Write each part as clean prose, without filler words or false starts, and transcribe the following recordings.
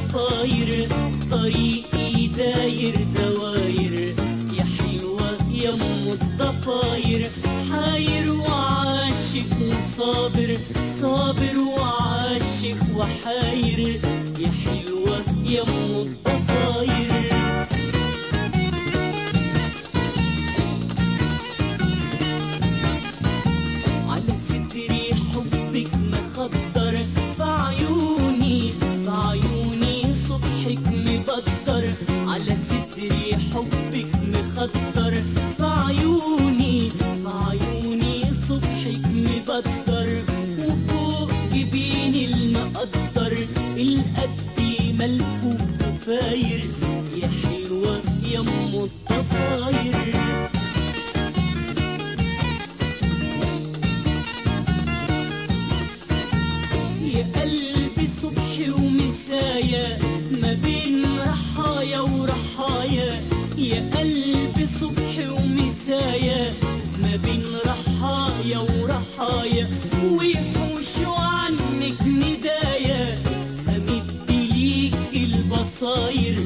الضفاير، طريقي داير دواير يا حلوة يا ام الضفاير. حاير وعاشق وصابر، صابر وعاشق وحاير يا حلوة يا ام الضفاير. على صدري حبك مخدر، في عيوني في عيوني صبحك مبدر. على صدري حبك مخدر، في عيوني في عيوني صبحك مبدر. وفوق جبيني المقدر القد ملفوف وفاير يا حلوة يا ام الضفاير. يا قلبي صبحي ومسايا ما بين رحايا ورحايا. يا قلبي صبحي ومسايا ما بين رحايا ورحايا. ويحوشوا عنك ندايا امد ليك البصاير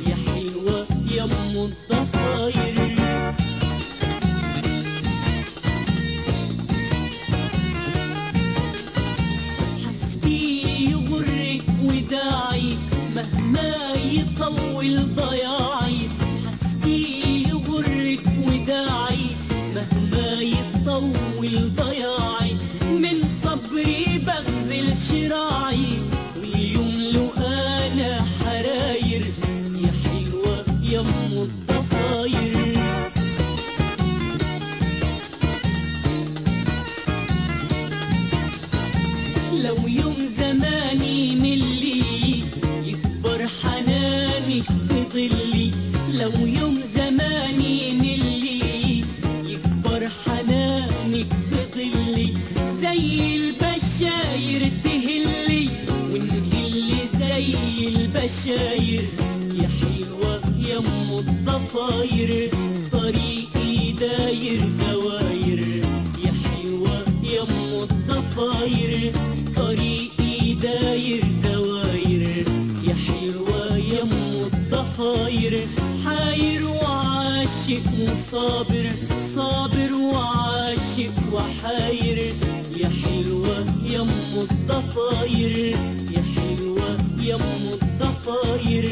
يا حلوة يا ام الضفاير. يغرك وداعي مهما يطول ضياعي. حسبي يغرك وداعي مهما يطول ضياعي. من صبري بغزل شراعي واليوم له انا حراير يا حلوة يا ام الضفاير. لو يوم زماني ملي يكبر حنانك في ظلي. لو يوم زماني ملي يكبر حنانك في ظلي. زي البشاير تهلي ونهلي زي البشاير يا حلوة يا ام الضفاير. طريقي داير دواير يا حلوة يا ام الضفاير. طريقي داير دواير يا حلوة يا ام الضفاير. حاير وعاشق وصابر، صابر وعاشق وحاير يا حلوة يا ام الضفاير. يا حلوة يا ام الضفاير.